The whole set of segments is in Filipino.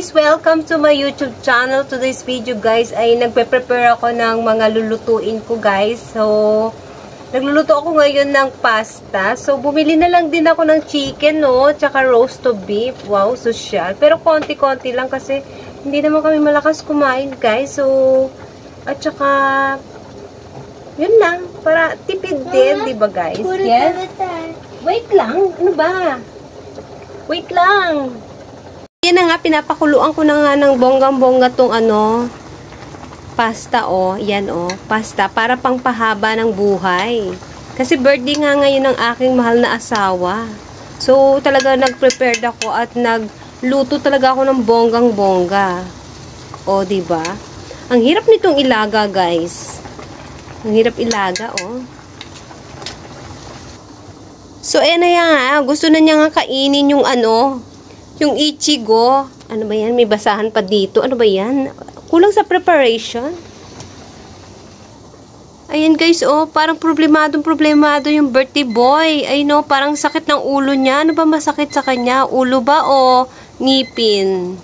guys! Welcome to my YouTube channel. Today's video guys ay nagpe-prepare ako ng mga lulutuin ko guys. So, nagluluto ako ngayon ng pasta. So, bumili na lang din ako ng chicken, no? Tsaka roast to beef. Wow, social. Pero konti-konti lang kasi hindi naman kami malakas kumain guys. So, at tsaka yun lang. Para tipid din, di ba guys? Yes? Wait lang. Ano ba? Wait lang. Yan na nga, pinapakuluan ko na nga ng bonggang-bongga tong pasta, yan pasta, para pangpahaba ng buhay. Kasi birthday nga ngayon ng aking mahal na asawa. So, talaga nag-prepared ako at nagluto talaga ako ng bonggang-bongga. Diba? Ang hirap nitong ilaga, guys. Ang hirap ilaga, So, ayan na yan, gusto na niya nga kainin yung yung ichigo. Ano ba yan? May basahan pa dito. Ano ba yan? Kulang sa preparation. Ayan guys, parang problemado yung birthday boy. Ay no, parang sakit ng ulo niya. Ano ba masakit sa kanya? Ulo ba o ngipin?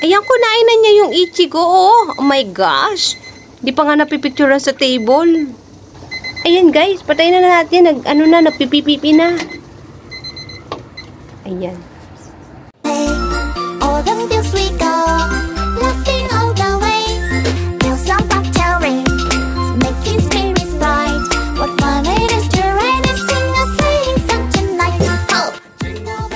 Ayan, kunain na niya yung ichigo, Oh my gosh. Di pa nga napipicturean sa table. Ayan guys, patayin na natin. Nagpipipipi na. Ayan.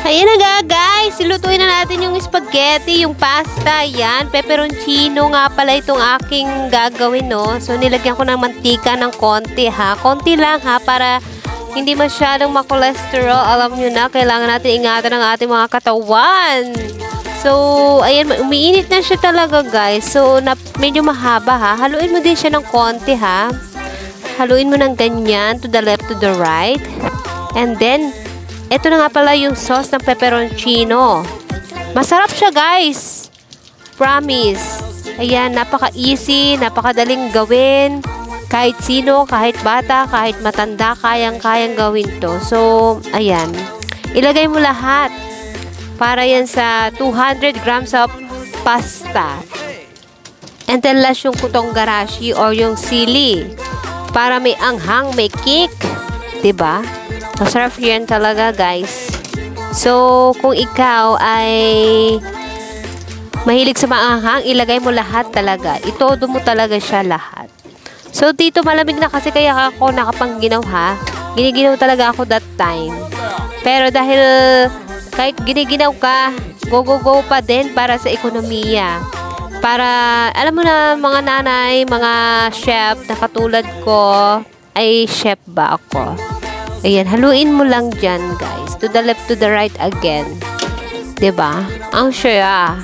Ayan na nga guys, ilutuin na natin yung spaghetti, yung pasta, yan, pepperoncino nga pala itong aking gagawin, no? So, nilagyan ko ng mantika ng konti, ha? Konti lang, ha? Para hindi masyadong makolesterol. Alam nyo na, kailangan natin ingatan ang ating mga katawan. So, ayan, umiinit na siya talaga, guys. So, medyo mahaba, ha? Haluin mo din siya ng konti, ha? Haluin mo ng ganyan, to the left, to the right. And then, ito na nga pala yung sauce ng pepperoncino. Masarap siya, guys. Promise. Ayan, napaka-easy, napakadaling gawin. Kahit sino, kahit bata, kahit matanda, kayang-kayang gawin to. So, ayan. Ilagay mo lahat. Para yan sa 200 grams of pasta. And then, last yung kutong garashi or yung sili. Para may anghang, may kick. Diba? Masarap yan talaga, guys. So, kung ikaw ay mahilig sa maanghang, ilagay mo lahat talaga. Itodo mo talaga siya lahat. So, dito malamig na kasi kaya ako nakapangginaw, ha? Giniginaw talaga ako that time. Pero dahil kahit giniginaw ka, go pa din para sa ekonomiya. Para, alam mo na, mga nanay, mga chef na katulad ko, ay chef ba ako? Ayan, haluin mo lang dyan, guys. To the left, to the right again. Diba? Ang saya.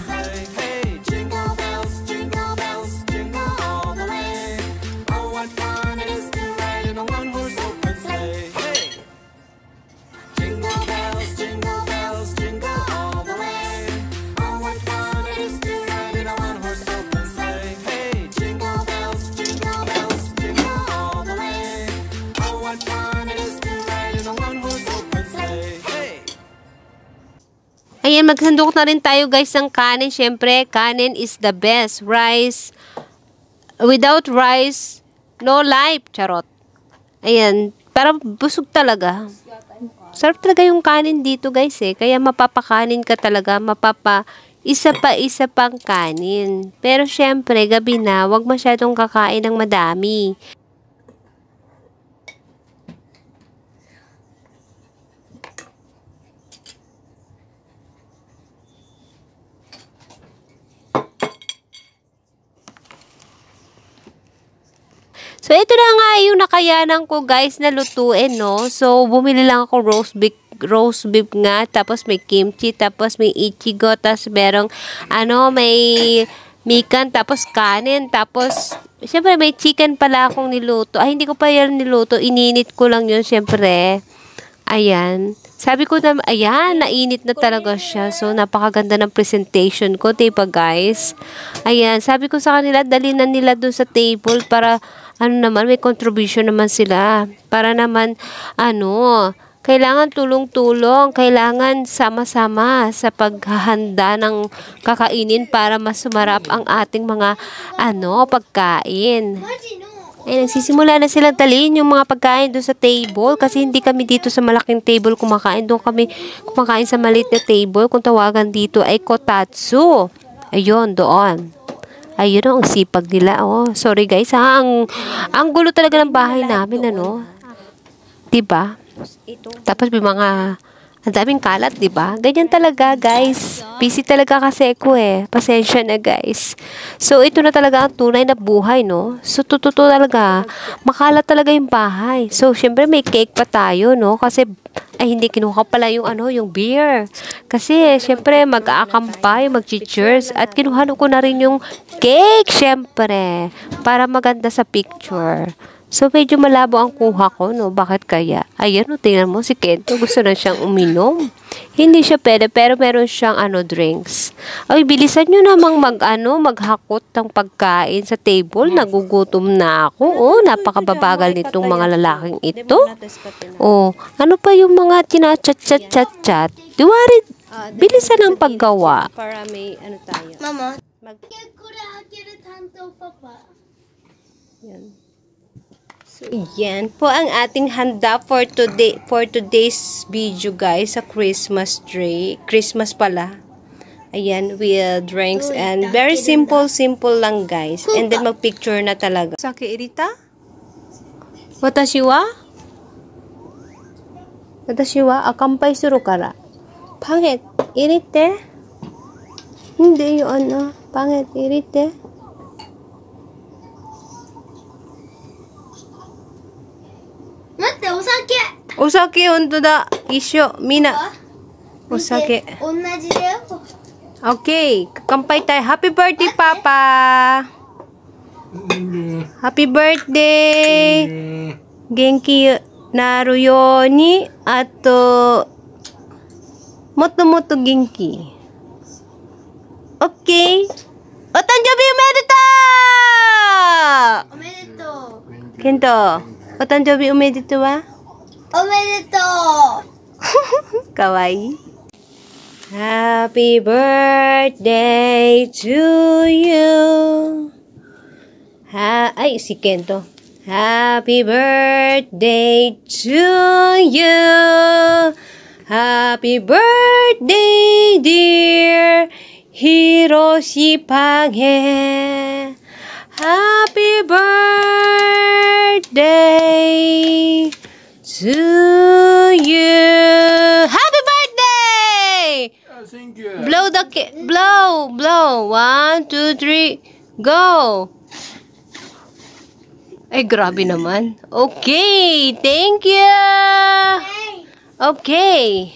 Ayan, magsandok na rin tayo guys ng kanin. Siyempre, kanin is the best. Rice, without rice, no life. Charot. Ayan, para busog talaga. Sarap talaga yung kanin dito guys Kaya mapapakanin ka talaga, isa pang kanin. Pero siyempre, gabi na, wag masyadong kakain ng madami. So, ito na nga yung nakayanan ko guys na lutuin, no? So, bumili lang ako roast beef nga, tapos may kimchi, tapos may ichigo, tapos merong, may mikan, tapos kanin, tapos, syempre may chicken pala akong niluto. Ay, hindi ko pa yan niluto, ininit ko lang yun, syempre. Ayan. Sabi ko na, ayan, nainit na talaga siya. So, napakaganda ng presentation ko, diba guys? Ayan, sabi ko sa kanila, dali na nila dun sa table para, may contribution naman sila. Para naman, Kailangan tulong-tulong, kailangan sama-sama sa paghahanda ng kakainin para mas sumarap ang ating mga pagkain. Ay, nagsisimula na silang taliin yung mga pagkain doon sa table kasi hindi kami dito sa malaking table kumakain. Doon kami kumakain sa maliit na table. Kung tawagan dito ay kotatsu. Ayun, doon. Ayun ang sipag nila. Oh, sorry guys ha. Ang gulo talaga ng bahay namin, Diba? Tapos may mga ang daming kalat, diba? Ganyan talaga, guys. Busy talaga kasi ako Pasensya na, guys. So, ito na talaga ang tunay na buhay, no? So, totoo talaga. Makalat talaga yung bahay. So, syempre may cake pa tayo, no? Kasi, hindi kinuha pala yung yung beer. Kasi, syempre, mag-aakampay, mag-cheers. At kinuha ko na rin yung cake, syempre. Para maganda sa picture. So, medyo malabo ang kuha ko, no? Bakit kaya? Ayan, tingnan mo, si Kento, gusto na siyang uminom. Hindi siya pwede, pero meron siyang, drinks. Ay, bilisan nyo namang maghakot ng pagkain sa table. Nagugutom na ako. Oh, napakababagal nitong mga lalaking ito. Oh, ano pa yung mga tinachat-chat-chat-chat? Diwari, bilisan ang paggawa. Para may tayo. Mama. Yan. So, yan po ang ating handa for today's video, guys, sa Christmas tree. Christmas pala. Ayan, with drinks and very simple lang, guys. And then mag-picture na talaga. Saki irita? Watashi wa? Akampay suru kara. Pangit, irite? Hindi yun, pangit, irite? O sake, honto da. Isyo, mina. O sake. Okay, kampay tayo. Happy birthday, Papa! Happy birthday! Genki naru yo ni, ato, moto genki. Okay. Otanjobi omedetou! Kento, otanjobi omedetou wa? Kawaii. Happy birthday to you. Ay, si Kento. Happy birthday to you. Happy birthday, dear Hiroshi Page. Happy birthday to you. Happy birthday! Thank you. Blow the cake. Blow. 1, 2, 3, go. Ay, grabe naman. Okay, thank you. Okay.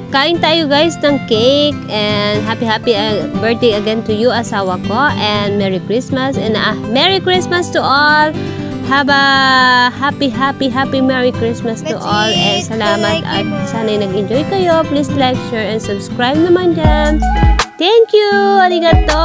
Kain tayo guys ng cake and happy birthday again to you, asawa ko, and Merry Christmas and Merry Christmas to all. Have a happy Merry Christmas to all and salamat at sana'y nag-enjoy kayo. Please like, share and subscribe naman dyan. Thank you! Arigato!